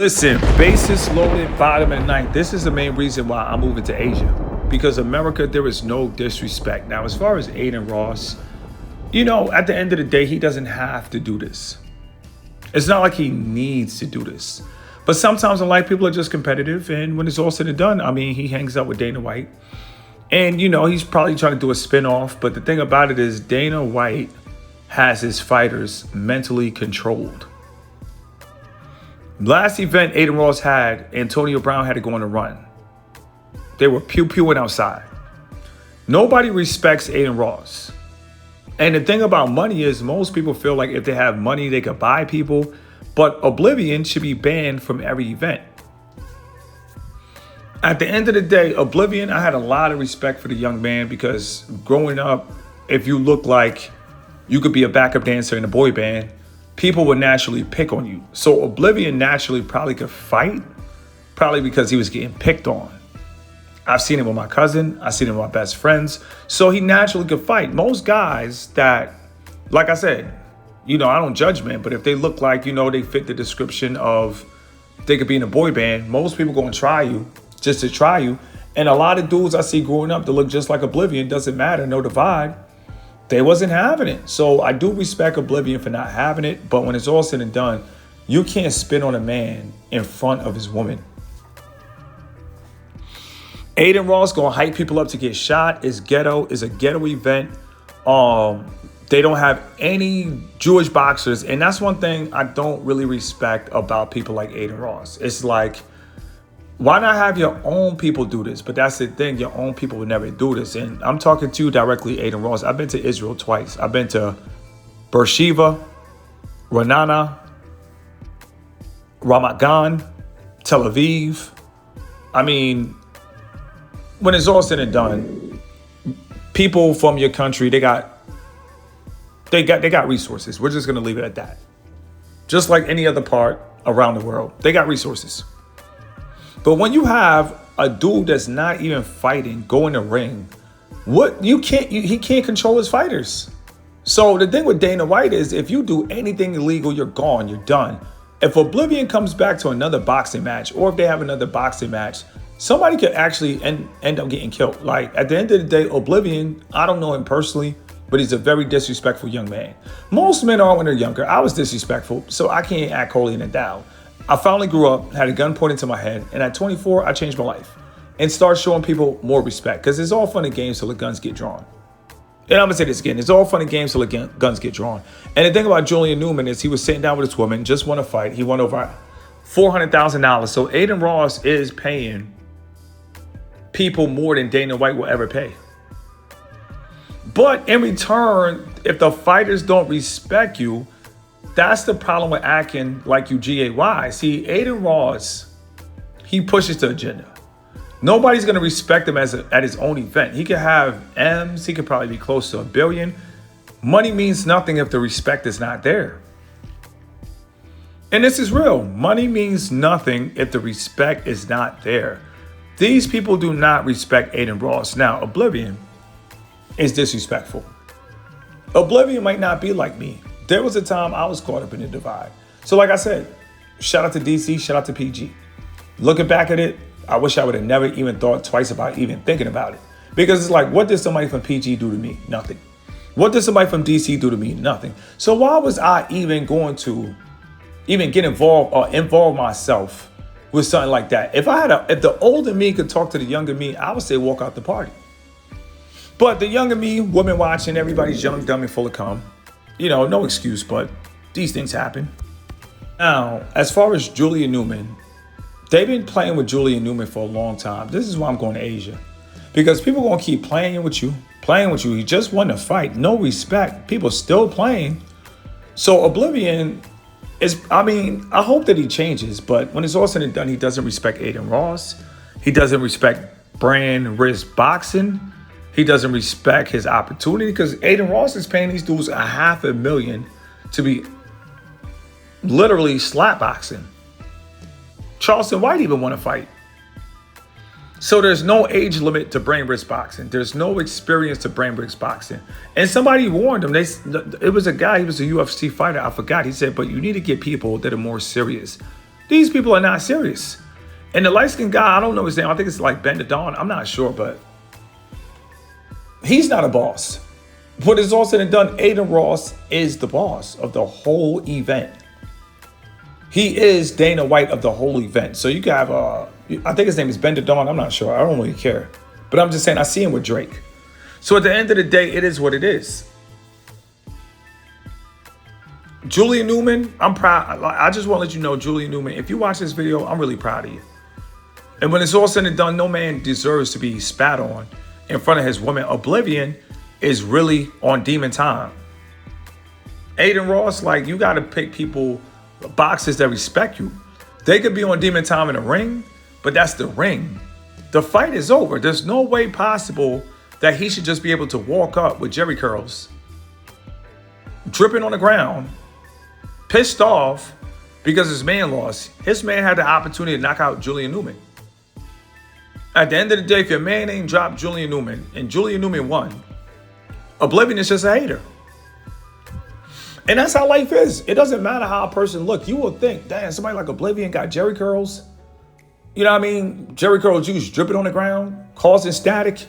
Listen, basis loaded, bottom and ninth. This is the main reason why I'm moving to Asia. Because America, there is no disrespect. Now, as far as Adin Ross, at the end of the day, he doesn't have to do this. It's not like he needs to do this. But sometimes in life, people are just competitive. And when it's all said and done, he hangs out with Dana White. And, he's probably trying to do a spinoff. But the thing about it is Dana White has his fighters mentally controlled. Last event Adin Ross had, Antonio Brown had to go on a run. They were pew-pewing outside. Nobody respects Adin Ross. And the thing about money is most people feel like if they have money, they could buy people. But Oblivion should be banned from every event. At the end of the day, Oblivion, I had a lot of respect for the young man because growing up, if you look like you could be a backup dancer in a boy band, people would naturally pick on you. So Oblivion naturally probably could fight, probably because he was getting picked on. I've seen it with my cousin. I've seen it with my best friends. So he naturally could fight. Most guys that, like I said, I don't judge men, but if they look like, they fit the description of they could be in a boy band, most people going to try you just to try you. And a lot of dudes I see growing up that look just like Oblivion, doesn't matter, no divide. They wasn't having it. So I do respect Oblivion for not having it. But when it's all said and done, you can't spit on a man in front of his woman. Adin Ross gonna hype people up to get shot. It's ghetto. It's a ghetto event. They don't have any Jewish boxers. And that's one thing I don't really respect about people like Adin Ross. It's like, why not have your own people do this? But that's the thing. Your own people would never do this. And I'm talking to you directly, Adin Ross. I've been to Israel twice. I've been to Beersheba, Ra'anana, Ramat Gan, Tel Aviv. When it's all said and done, people from your country, they got resources. We're just going to leave it at that. Just like any other part around the world, they got resources. But when you have a dude that's not even fighting, go in the ring, he can't control his fighters. So the thing with Dana White is if you do anything illegal, you're gone, you're done. If Oblivion comes back to another boxing match, or if they have another boxing match, somebody could actually end up getting killed. Like at the end of the day, Oblivion, I don't know him personally, but he's a very disrespectful young man. Most men are when they're younger. I was disrespectful, so I can't act holier than thou. I finally grew up, had a gun pointed to my head, and at 24, I changed my life and started showing people more respect because it's all fun and games till the guns get drawn. And I'm going to say this again. It's all fun and games till the guns get drawn. And the thing about Julian Newman is he was sitting down with this woman, just won a fight. He won over $400,000. So Adin Ross is paying people more than Dana White will ever pay. But in return, if the fighters don't respect you, that's the problem with acting like you GAY. See, Adin Ross, he pushes the agenda. Nobody's going to respect him at his own event. He could have M's. He could probably be close to $1 billion. Money means nothing if the respect is not there. And this is real. Money means nothing if the respect is not there. These people do not respect Adin Ross. Now, Oblivion is disrespectful. Oblivion might not be like me. There was a time I was caught up in the divide. So like I said, shout out to DC, shout out to PG. Looking back at it, I wish I would have never even thought twice about even thinking about it. Because it's like, what did somebody from PG do to me? Nothing. What did somebody from DC do to me? Nothing. So why was I even going to get involved or involve myself with something like that? If the older me could talk to the younger me, I would say walk out the party. But the younger me, women watching, everybody's young, dumb, and full of cum. No excuse, but these things happen. Now, as far as Julian Newman, they've been playing with Julian Newman for a long time. This is why I'm going to Asia. Because people are going to keep playing with you. He just won a fight. No respect. People still playing. So Oblivion is, I hope that he changes. But when it's all said and done, he doesn't respect Adin Ross. He doesn't respect brand risk boxing. He doesn't respect his opportunity because Adin Ross is paying these dudes $500,000 to be literally slap boxing. Charleston White even won a fight. So there's no age limit to brain risk boxing. There's no experience to brain risk boxing. And somebody warned him. It was a guy, he was a UFC fighter. I forgot. He said, but you need to get people that are more serious. These people are not serious. And the light-skinned guy, I don't know his name. I think it's like Ben the Dawn. I'm not sure, but he's not a boss. What is all said and done, Adin Ross is the boss of the whole event. He is Dana White of the whole event. So you can have, I think his name is Ben the Dawn. I'm not sure. I don't really care. But I'm just saying, I see him with Drake. So at the end of the day, it is what it is. Julia Newman, I'm proud. I just want to let you know, Julia Newman, if you watch this video, I'm really proud of you. And when it's all said and done, no man deserves to be spat on in front of his woman. Oblivion is really on demon time. Adin Ross, like, you got to pick people, boxers that respect you. They could be on demon time in a ring, but that's the ring. The fight is over. There's no way possible that he should just be able to walk up with jerry curls, dripping on the ground, pissed off because his man lost. His man had the opportunity to knock out Julia Newman. At the end of the day, if your man ain't dropped Julia Newman and Julia Newman won, Oblivion is just a hater. And that's how life is. It doesn't matter how a person look. You will think, damn, somebody like Oblivion got jerry curls. You know what I mean? Jerry curl juice dripping on the ground, causing static.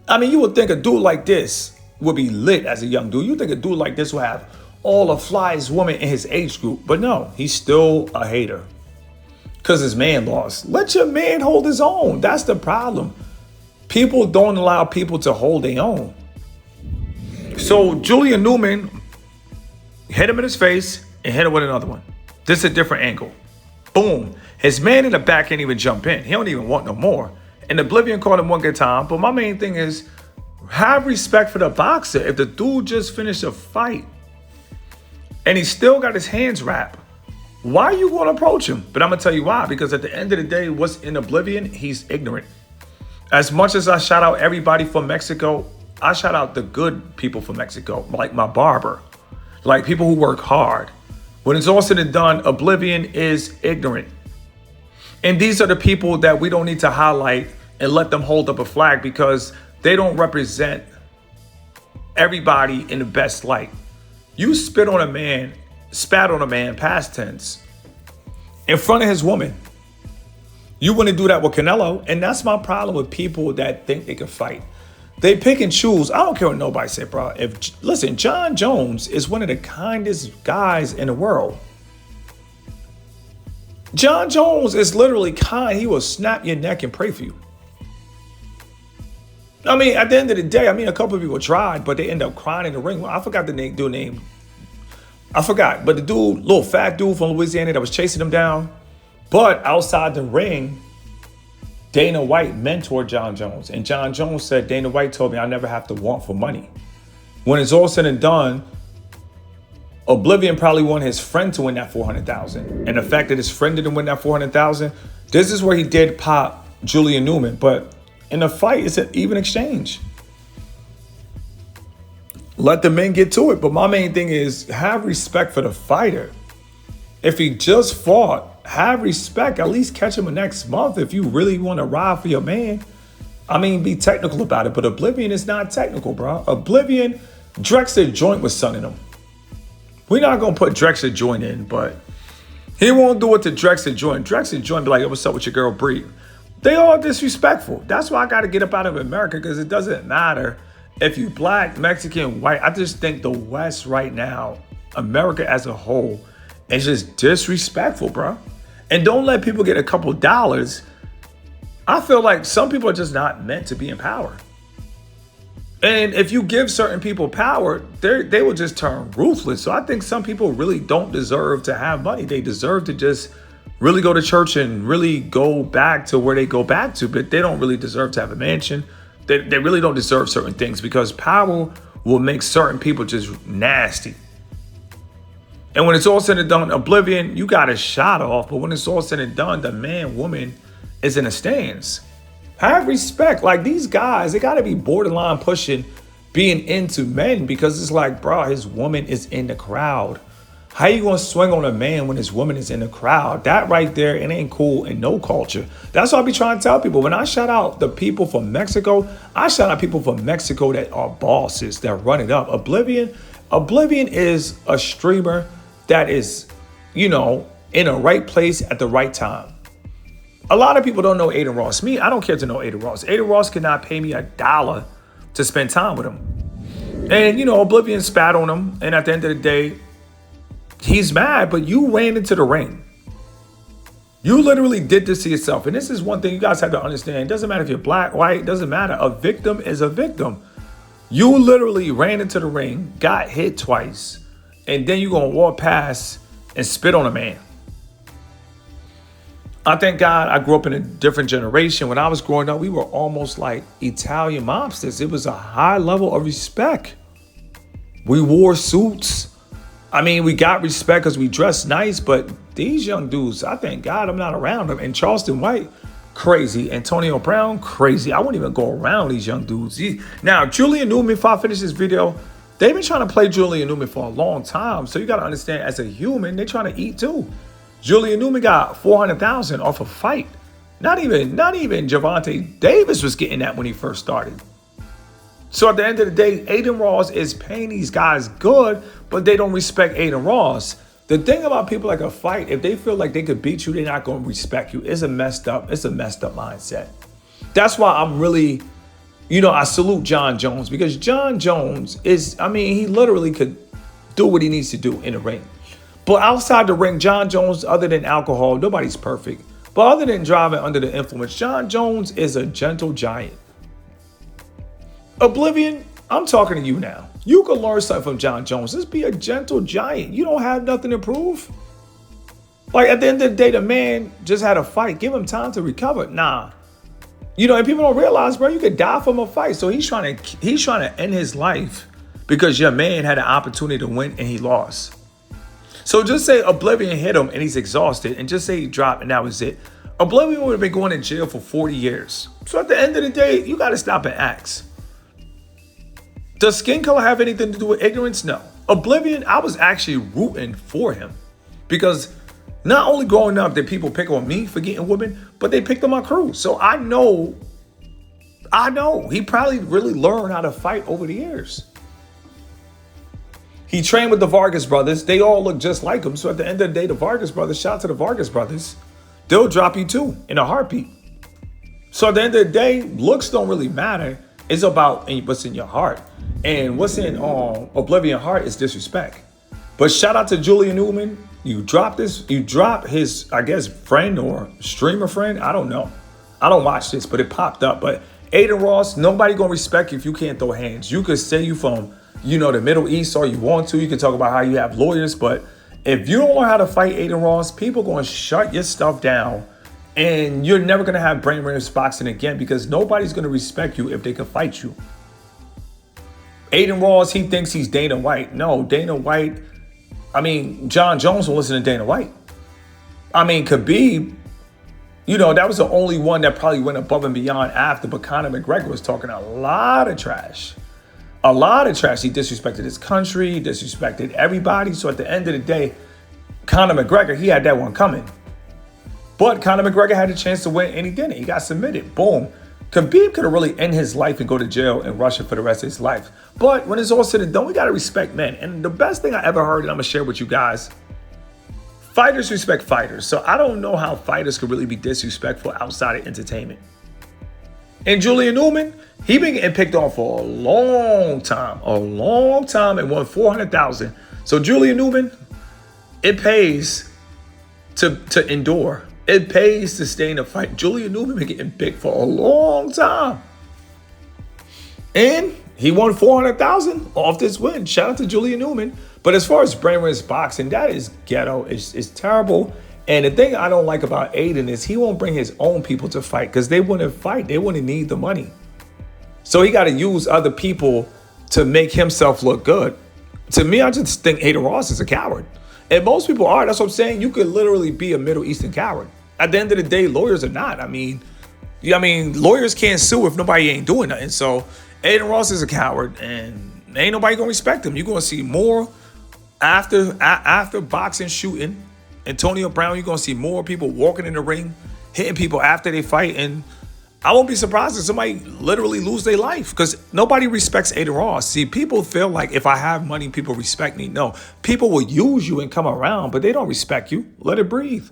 I mean, you would think a dude like this would be lit as a young dude. You think a dude like this would have all the flyest women in his age group. But no, he's still a hater because his man lost. Let your man hold his own. That's the problem. People don't allow people to hold their own. So Julia Newman hit him in his face and hit him with another one. This is a different angle. Boom. His man in the back can't even jump in. He don't even want no more. And Oblivion caught him one good time. But my main thing is, have respect for the boxer. If the dude just finished a fight and he still got his hands wrapped, why are you going to approach him? But I'm going to tell you why. Because at the end of the day, what's in Oblivion, he's ignorant. As much as I shout out everybody from Mexico, I shout out the good people from Mexico, like my barber, like people who work hard. When it's all said and done, Oblivion is ignorant. And these are the people that we don't need to highlight and let them hold up a flag because they don't represent everybody in the best light. You spat on a man, past tense, in front of his woman. You wouldn't do that with Canelo. And that's my problem with people that think they can fight. They pick and choose. I don't care what nobody say, bro. Listen, John Jones is one of the kindest guys in the world. John Jones is literally kind. He will snap your neck and pray for you. I mean, at the end of the day, a couple of people tried, but they end up crying in the ring. Well, I forgot the dude name. I forgot. But the dude, little fat dude from Louisiana that was chasing him down. But outside the ring, Dana White mentored John Jones. And John Jones said, Dana White told me I never have to want for money. When it's all said and done, Oblivion probably wanted his friend to win that $400,000. And the fact that his friend didn't win that $400,000, this is where he did pop Julia Newman. But in a fight, it's an even exchange. Let the men get to it. But my main thing is have respect for the fighter. If he just fought, have respect. At least catch him next month if you really want to ride for your man. I mean, be technical about it. But Oblivion is not technical, bro. Oblivion, Drexler joint was sunning him. We're not going to put Drexler joint in, but he won't do it to Drexler joint. Drexler joint be like, hey, what's up with your girl, Bree? They all disrespectful. That's why I got to get up out of America because it doesn't matter if you black, Mexican, white. I just think the West right now, America as a whole, is just disrespectful, bro. And don't let people get a couple dollars. I feel like some people are just not meant to be in power. And if you give certain people power, they will just turn ruthless. So I think some people really don't deserve to have money. They deserve to just really go to church and really go back to where they go back to. But they don't really deserve to have a mansion. They really don't deserve certain things because power will make certain people just nasty. And when it's all said and done, Oblivion, you got a shot off. But when it's all said and done, the man, woman is in a stance. Have respect. Like these guys, they got to be borderline pushing being into men because it's like, bro, his woman is in the crowd. How you going to swing on a man when his woman is in the crowd? That right there, it ain't cool in no culture. That's what I be trying to tell people. When I shout out the people from Mexico, I shout out people from Mexico that are bosses, that run it up. Oblivion is a streamer that is, in the right place at the right time. A lot of people don't know Adin Ross. Me, I don't care to know Adin Ross. Adin Ross cannot pay me $1 to spend time with him. And, Oblivion spat on him. And at the end of the day, he's mad, but you ran into the ring. You literally did this to yourself. And this is one thing you guys have to understand. It doesn't matter if you're black, white, it doesn't matter. A victim is a victim. You literally ran into the ring, got hit twice, and then you're going to walk past and spit on a man. I thank God I grew up in a different generation. When I was growing up, we were almost like Italian mobsters. It was a high level of respect. We wore suits. I mean, we got respect because we dressed nice, but these young dudes, I thank God I'm not around them. And Charleston White, crazy. Antonio Brown, crazy. I wouldn't even go around these young dudes. Now, Julian Newman, if I finish this video, they've been trying to play Julian Newman for a long time. So you got to understand, as a human, they're trying to eat too. Julian Newman got $400,000 off a fight. Not even Gervonta Davis was getting that when he first started. So at the end of the day, Adin Ross is paying these guys good, but they don't respect Adin Ross. The thing about people like a fight, if they feel like they could beat you, they're not going to respect you. It's a messed up mindset. That's why I'm really, I salute John Jones, because John Jones he literally could do what he needs to do in the ring. But outside the ring, John Jones, other than alcohol, nobody's perfect. But other than driving under the influence, John Jones is a gentle giant. Oblivion, I'm talking to you now. You can learn something from John Jones. Just be a gentle giant. You don't have nothing to prove. Like, at the end of the day, the man just had a fight. Give him time to recover. Nah. And people don't realize, bro, you could die from a fight. So he's trying to end his life because your man had an opportunity to win and he lost. So just say Oblivion hit him and he's exhausted, and just say he dropped and that was it. Oblivion would have been going to jail for 40 years. So at the end of the day, you got to stop and ask. Does skin color have anything to do with ignorance? No. Oblivion, I was actually rooting for him, because not only growing up did people pick on me for getting women, but they picked on my crew. So I know he probably really learned how to fight over the years. He trained with the Vargas brothers. They all look just like him. So at the end of the day, the Vargas brothers, shout out to the Vargas brothers, they'll drop you too in a heartbeat. So at the end of the day, looks don't really matter. It's about what's in your heart. And what's in Oblivion heart is disrespect. But shout out to Julian Newman. You drop his, I guess, friend or streamer friend. I don't know. I don't watch this, but it popped up. But Adin Ross, nobody gonna respect you if you can't throw hands. You could say you from, the Middle East all you want to. You can talk about how you have lawyers, but if you don't learn how to fight Adin Ross, people are gonna shut your stuff down. And you're never going to have brainless boxing again, because nobody's going to respect you if they can fight you. Adin Ross, he thinks he's Dana White. No, Dana White, John Jones will listen to Dana White. Khabib, that was the only one that probably went above and beyond after, but Conor McGregor was talking a lot of trash. A lot of trash. He disrespected his country, he disrespected everybody. So at the end of the day, Conor McGregor, he had that one coming. But Conor McGregor had a chance to win and he didn't. He got submitted. Boom. Khabib could have really ended his life and go to jail in Russia for the rest of his life. But when it's all said and done, we got to respect men. And the best thing I ever heard, and I'm going to share with you guys, fighters respect fighters. So I don't know how fighters could really be disrespectful outside of entertainment. And Julian Newman, he been getting picked on for a long time, and won $400,000. So Julian Newman, it pays to endure. It pays to stay in a fight. Julian Newman been getting picked for a long time. And he won $400,000 off this win. Shout out to Julian Newman. But as far as brainless boxing, that is ghetto. It's terrible. And the thing I don't like about Adin is he won't bring his own people to fight, because they wouldn't fight. They wouldn't need the money. So he got to use other people to make himself look good. To me, I just think Adin Ross is a coward. And most people are. That's what I'm saying. You could literally be a Middle Eastern coward. At the end of the day, lawyers are not. Lawyers can't sue if nobody ain't doing nothing. So Adin Ross is a coward, and ain't nobody gonna respect him. You're gonna see more after boxing, shooting. Antonio Brown, you're gonna see more people walking in the ring, hitting people after they fight. And I won't be surprised if somebody literally lose their life because nobody respects Adin Ross. See, people feel like if I have money, people respect me. No, people will use you and come around, but they don't respect you. Let it breathe.